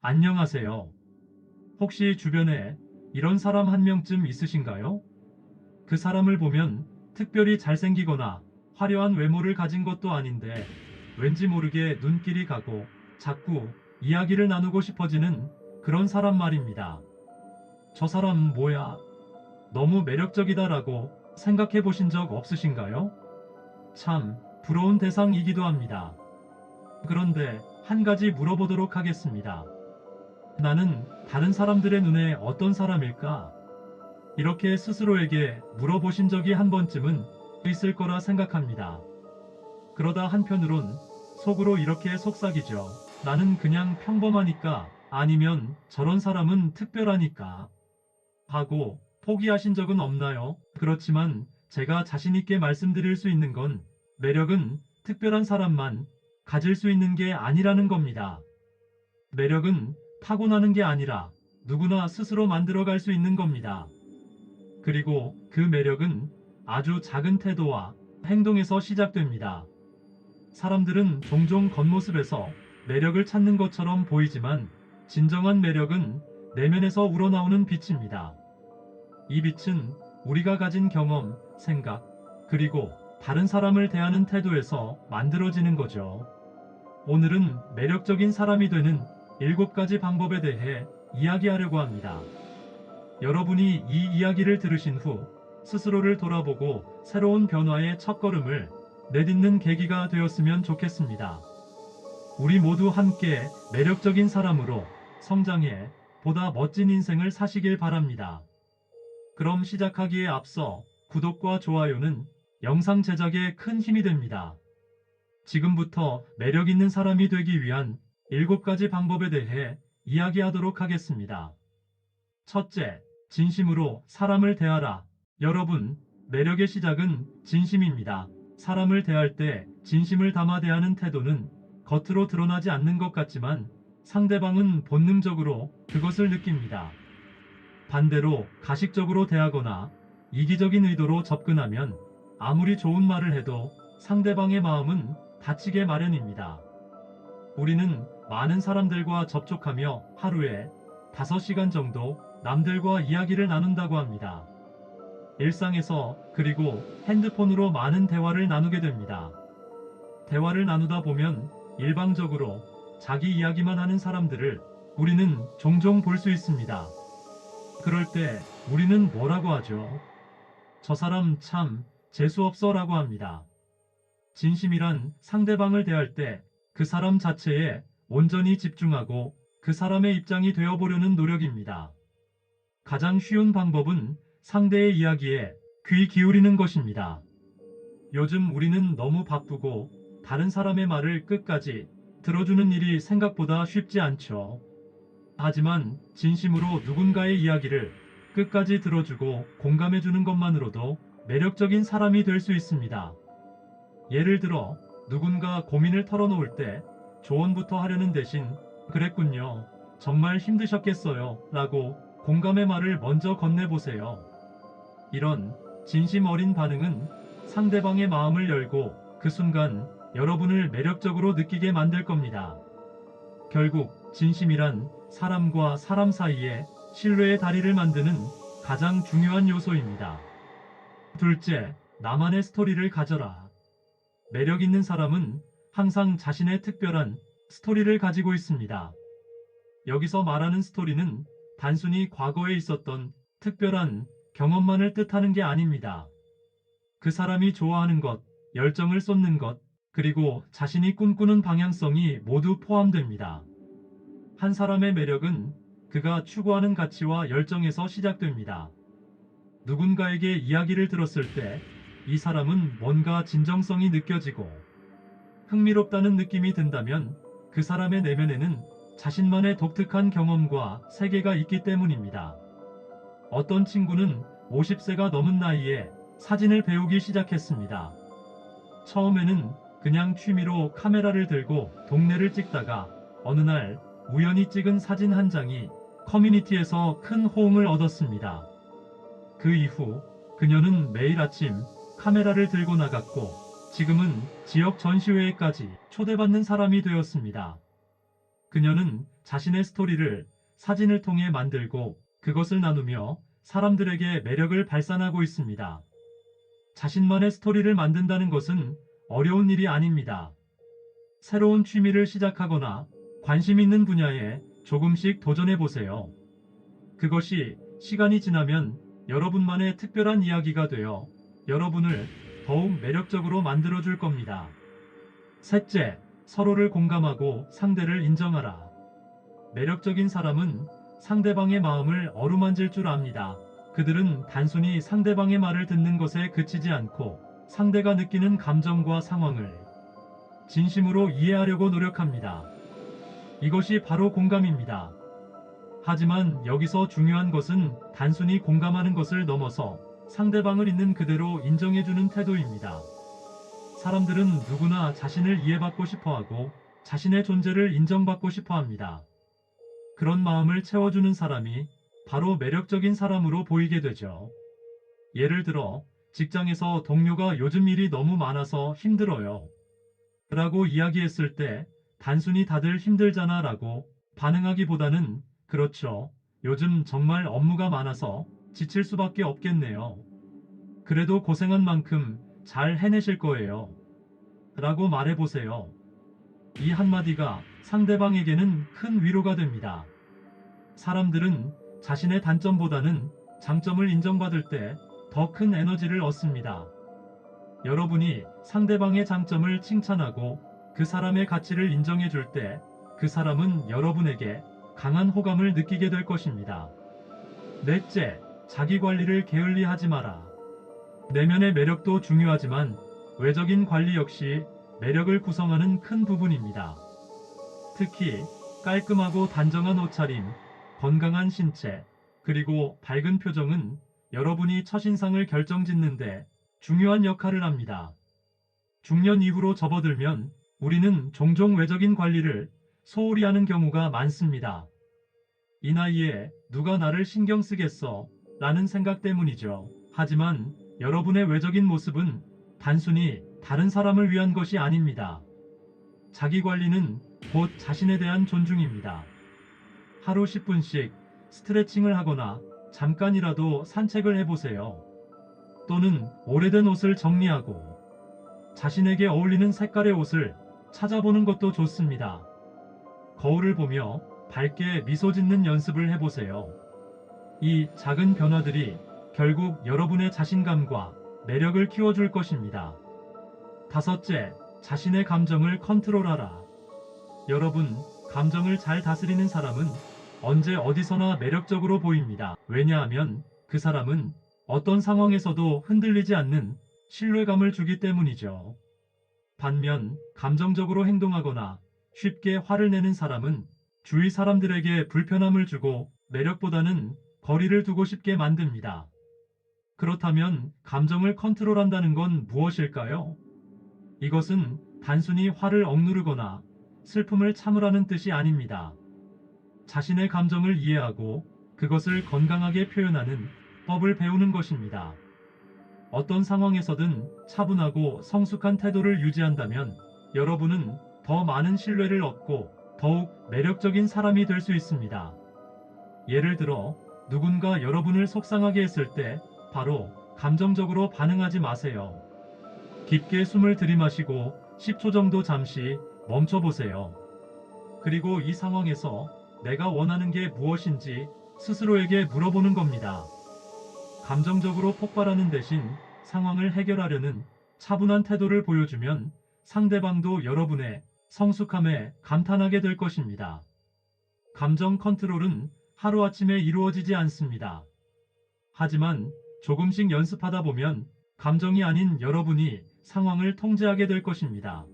안녕하세요. 혹시 주변에 이런 사람 한 명쯤 있으신가요? 그 사람을 보면 특별히 잘생기거나 화려한 외모를 가진 것도 아닌데 왠지 모르게 눈길이 가고 자꾸 이야기를 나누고 싶어지는 그런 사람 말입니다. 저 사람 뭐야? 너무 매력적이다라고 생각해 보신 적 없으신가요? 참 부러운 대상이기도 합니다. 그런데 한 가지 물어보도록 하겠습니다. 나는 다른 사람들의 눈에 어떤 사람일까? 이렇게 스스로에게 물어보신 적이 한 번쯤은 있을 거라 생각합니다. 그러다 한편으론 속으로 이렇게 속삭이죠. 나는 그냥 평범하니까, 아니면 저런 사람은 특별하니까 하고 포기하신 적은 없나요? 그렇지만 제가 자신있게 말씀드릴 수 있는 건 매력은 특별한 사람만 가질 수 있는 게 아니라는 겁니다. 매력은 타고나는 게 아니라 누구나 스스로 만들어갈 수 있는 겁니다. 그리고 그 매력은 아주 작은 태도와 행동에서 시작됩니다. 사람들은 종종 겉모습에서 매력을 찾는 것처럼 보이지만 진정한 매력은 내면에서 우러나오는 빛입니다. 이 빛은 우리가 가진 경험, 생각, 그리고 다른 사람을 대하는 태도에서 만들어지는 거죠. 오늘은 매력적인 사람이 되는 7가지 방법에 대해 이야기하려고 합니다. 여러분이 이 이야기를 들으신 후 스스로를 돌아보고 새로운 변화의 첫걸음을 내딛는 계기가 되었으면 좋겠습니다. 우리 모두 함께 매력적인 사람으로 성장해 보다 멋진 인생을 사시길 바랍니다. 그럼 시작하기에 앞서 구독과 좋아요는 영상 제작에 큰 힘이 됩니다. 지금부터 매력 있는 사람이 되기 위한 7가지 방법에 대해 이야기하도록 하겠습니다. 첫째, 진심으로 사람을 대하라. 여러분, 매력의 시작은 진심입니다. 사람을 대할 때 진심을 담아 대하는 태도는 겉으로 드러나지 않는 것 같지만 상대방은 본능적으로 그것을 느낍니다. 반대로 가식적으로 대하거나 이기적인 의도로 접근하면 아무리 좋은 말을 해도 상대방의 마음은 다치게 마련입니다. 우리는 많은 사람들과 접촉하며 하루에 5시간 정도 남들과 이야기를 나눈다고 합니다. 일상에서 그리고 핸드폰으로 많은 대화를 나누게 됩니다. 대화를 나누다 보면 일방적으로 자기 이야기만 하는 사람들을 우리는 종종 볼 수 있습니다. 그럴 때 우리는 뭐라고 하죠? 저 사람 참 재수없어 라고 합니다. 진심이란 상대방을 대할 때 그 사람 자체에 온전히 집중하고 그 사람의 입장이 되어보려는 노력입니다. 가장 쉬운 방법은 상대의 이야기에 귀 기울이는 것입니다. 요즘 우리는 너무 바쁘고 다른 사람의 말을 끝까지 들어주는 일이 생각보다 쉽지 않죠. 하지만 진심으로 누군가의 이야기를 끝까지 들어주고 공감해주는 것만으로도 매력적인 사람이 될 수 있습니다. 예를 들어 누군가 고민을 털어놓을 때 조언부터 하려는 대신 그랬군요. 정말 힘드셨겠어요. 라고 공감의 말을 먼저 건네보세요. 이런 진심 어린 반응은 상대방의 마음을 열고 그 순간 여러분을 매력적으로 느끼게 만들 겁니다. 결국 진심이란 사람과 사람 사이에 신뢰의 다리를 만드는 가장 중요한 요소입니다. 둘째, 나만의 스토리를 가져라. 매력 있는 사람은 항상 자신의 특별한 스토리를 가지고 있습니다. 여기서 말하는 스토리는 단순히 과거에 있었던 특별한 경험만을 뜻하는 게 아닙니다. 그 사람이 좋아하는 것, 열정을 쏟는 것, 그리고 자신이 꿈꾸는 방향성이 모두 포함됩니다. 한 사람의 매력은 그가 추구하는 가치와 열정에서 시작됩니다. 누군가에게 이야기를 들었을 때 이 사람은 뭔가 진정성이 느껴지고 흥미롭다는 느낌이 든다면 그 사람의 내면에는 자신만의 독특한 경험과 세계가 있기 때문입니다. 어떤 친구는 50세가 넘은 나이에 사진을 배우기 시작했습니다. 처음에는 그냥 취미로 카메라를 들고 동네를 찍다가 어느 날 우연히 찍은 사진 한 장이 커뮤니티에서 큰 호응을 얻었습니다. 그 이후 그녀는 매일 아침 카메라를 들고 나갔고 지금은 지역 전시회에까지 초대받는 사람이 되었습니다. 그녀는 자신의 스토리를 사진을 통해 만들고 그것을 나누며 사람들에게 매력을 발산하고 있습니다. 자신만의 스토리를 만든다는 것은 어려운 일이 아닙니다. 새로운 취미를 시작하거나 관심 있는 분야에 조금씩 도전해 보세요. 그것이 시간이 지나면 여러분만의 특별한 이야기가 되어 여러분을 더욱 매력적으로 만들어줄 겁니다. 셋째, 서로를 공감하고 상대를 인정하라. 매력적인 사람은 상대방의 마음을 어루만질 줄 압니다. 그들은 단순히 상대방의 말을 듣는 것에 그치지 않고 상대가 느끼는 감정과 상황을 진심으로 이해하려고 노력합니다. 이것이 바로 공감입니다. 하지만 여기서 중요한 것은 단순히 공감하는 것을 넘어서 상대방을 있는 그대로 인정해주는 태도입니다. 사람들은 누구나 자신을 이해받고 싶어하고 자신의 존재를 인정받고 싶어합니다. 그런 마음을 채워주는 사람이 바로 매력적인 사람으로 보이게 되죠. 예를 들어 직장에서 동료가 요즘 일이 너무 많아서 힘들어요 라고 이야기했을 때 단순히 다들 힘들잖아 라고 반응하기보다는 그렇죠. 요즘 정말 업무가 많아서 지칠 수밖에 없겠네요. 그래도 고생한 만큼 잘 해내실 거예요. 라고 말해보세요. 이 한마디가 상대방에게는 큰 위로가 됩니다. 사람들은 자신의 단점보다는 장점을 인정받을 때 더 큰 에너지를 얻습니다. 여러분이 상대방의 장점을 칭찬하고 그 사람의 가치를 인정해 줄 때 그 사람은 여러분에게 강한 호감을 느끼게 될 것입니다. 넷째, 자기 관리를 게을리하지 마라. 내면의 매력도 중요하지만 외적인 관리 역시 매력을 구성하는 큰 부분입니다. 특히 깔끔하고 단정한 옷차림, 건강한 신체, 그리고 밝은 표정은 여러분이 첫인상을 결정짓는데 중요한 역할을 합니다. 중년 이후로 접어들면 우리는 종종 외적인 관리를 소홀히 하는 경우가 많습니다. 이 나이에 누가 나를 신경 쓰겠어? 라는 생각 때문이죠. 하지만 여러분의 외적인 모습은 단순히 다른 사람을 위한 것이 아닙니다. 자기 관리는 곧 자신에 대한 존중입니다. 하루 10분씩 스트레칭을 하거나 잠깐이라도 산책을 해보세요. 또는 오래된 옷을 정리하고 자신에게 어울리는 색깔의 옷을 찾아보는 것도 좋습니다. 거울을 보며 밝게 미소 짓는 연습을 해보세요. 이 작은 변화들이 결국 여러분의 자신감과 매력을 키워줄 것입니다. 다섯째, 자신의 감정을 컨트롤하라. 여러분, 감정을 잘 다스리는 사람은 언제 어디서나 매력적으로 보입니다. 왜냐하면 그 사람은 어떤 상황에서도 흔들리지 않는 신뢰감을 주기 때문이죠. 반면 감정적으로 행동하거나 쉽게 화를 내는 사람은 주위 사람들에게 불편함을 주고 매력보다는 거리를 두고 싶게 만듭니다. 그렇다면 감정을 컨트롤한다는 건 무엇일까요? 이것은 단순히 화를 억누르거나 슬픔을 참으라는 뜻이 아닙니다. 자신의 감정을 이해하고 그것을 건강하게 표현하는 법을 배우는 것입니다. 어떤 상황에서든 차분하고 성숙한 태도를 유지한다면 여러분은 더 많은 신뢰를 얻고 더욱 매력적인 사람이 될 수 있습니다. 예를 들어 누군가 여러분을 속상하게 했을 때 바로 감정적으로 반응하지 마세요. 깊게 숨을 들이마시고 10초 정도 잠시 멈춰보세요. 그리고 이 상황에서 내가 원하는 게 무엇인지 스스로에게 물어보는 겁니다. 감정적으로 폭발하는 대신 상황을 해결하려는 차분한 태도를 보여주면 상대방도 여러분의 성숙함에 감탄하게 될 것입니다. 감정 컨트롤은 하루아침에 이루어지지 않습니다. 하지만 조금씩 연습하다 보면 감정이 아닌 여러분이 상황을 통제하게 될 것입니다.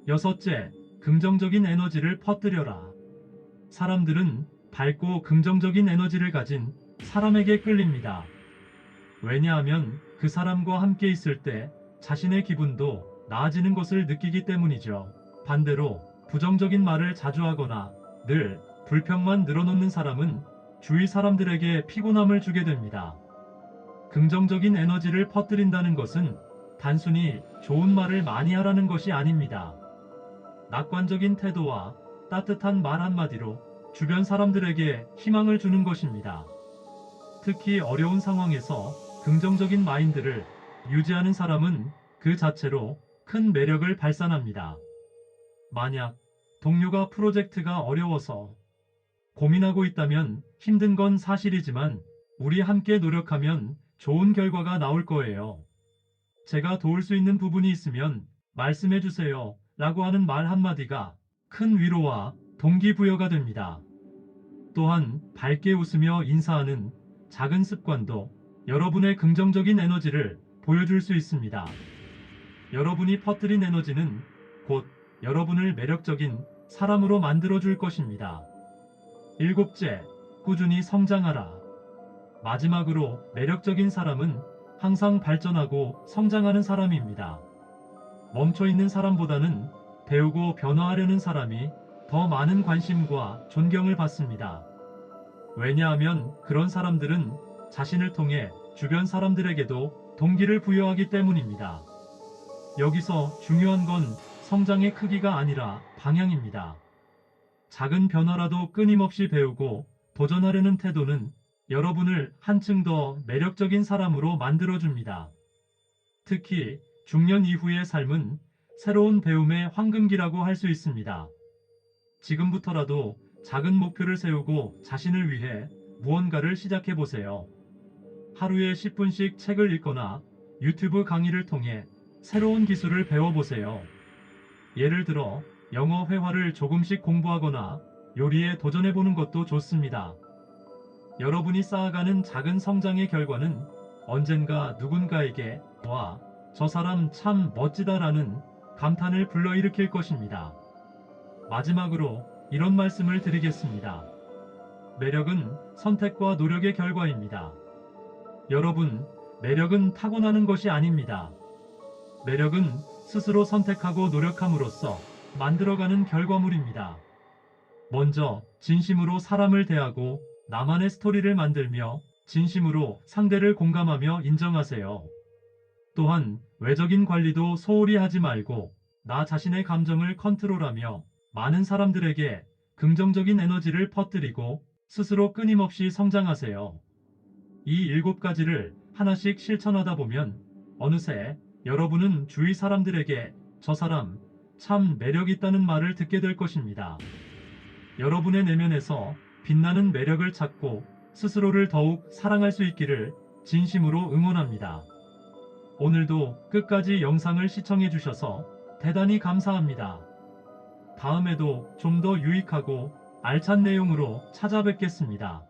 여섯째, 긍정적인 에너지를 퍼뜨려라. 사람들은 밝고 긍정적인 에너지를 가진 사람에게 끌립니다. 왜냐하면 그 사람과 함께 있을 때 자신의 기분도 나아지는 것을 느끼기 때문이죠. 반대로 부정적인 말을 자주 하거나 늘 불평만 늘어놓는 사람은 주위 사람들에게 피곤함을 주게 됩니다. 긍정적인 에너지를 퍼뜨린다는 것은 단순히 좋은 말을 많이 하라는 것이 아닙니다. 낙관적인 태도와 따뜻한 말 한마디로 주변 사람들에게 희망을 주는 것입니다. 특히 어려운 상황에서 긍정적인 마인드를 유지하는 사람은 그 자체로 큰 매력을 발산합니다. 만약 동료가 프로젝트가 어려워서 고민하고 있다면 힘든 건 사실이지만 우리 함께 노력하면 좋은 결과가 나올 거예요. 제가 도울 수 있는 부분이 있으면 말씀해 주세요. 라고 하는 말 한마디가 큰 위로와 동기부여가 됩니다. 또한 밝게 웃으며 인사하는 작은 습관도 여러분의 긍정적인 에너지를 보여줄 수 있습니다. 여러분이 퍼뜨린 에너지는 곧 여러분을 매력적인 사람으로 만들어줄 것입니다. 일곱째, 꾸준히 성장하라. 마지막으로 매력적인 사람은 항상 발전하고 성장하는 사람입니다. 멈춰있는 사람보다는 배우고 변화하려는 사람이 더 많은 관심과 존경을 받습니다. 왜냐하면 그런 사람들은 자신을 통해 주변 사람들에게도 동기를 부여하기 때문입니다. 여기서 중요한 건 성장의 크기가 아니라 방향입니다. 작은 변화라도 끊임없이 배우고 도전하려는 태도는 여러분을 한층 더 매력적인 사람으로 만들어줍니다. 특히 중년 이후의 삶은 새로운 배움의 황금기라고 할 수 있습니다. 지금부터라도 작은 목표를 세우고 자신을 위해 무언가를 시작해 보세요. 하루에 10분씩 책을 읽거나 유튜브 강의를 통해 새로운 기술을 배워보세요. 예를 들어 영어 회화를 조금씩 공부하거나 요리에 도전해보는 것도 좋습니다. 여러분이 쌓아가는 작은 성장의 결과는 언젠가 누군가에게 와, 저 사람 참 멋지다라는 감탄을 불러일으킬 것입니다. 마지막으로 이런 말씀을 드리겠습니다. 매력은 선택과 노력의 결과입니다. 여러분, 매력은 타고나는 것이 아닙니다. 매력은 스스로 선택하고 노력함으로써 만들어가는 결과물입니다. 먼저 진심으로 사람을 대하고 나만의 스토리를 만들며 진심으로 상대를 공감하며 인정하세요. 또한 외적인 관리도 소홀히 하지 말고 나 자신의 감정을 컨트롤하며 많은 사람들에게 긍정적인 에너지를 퍼뜨리고 스스로 끊임없이 성장하세요. 이 7가지를 하나씩 실천하다 보면 어느새 여러분은 주위 사람들에게 저 사람 참 매력 있다는 말을 듣게 될 것입니다. 여러분의 내면에서 빛나는 매력을 찾고 스스로를 더욱 사랑할 수 있기를 진심으로 응원합니다. 오늘도 끝까지 영상을 시청해 주셔서 대단히 감사합니다. 다음에도 좀 더 유익하고 알찬 내용으로 찾아뵙겠습니다.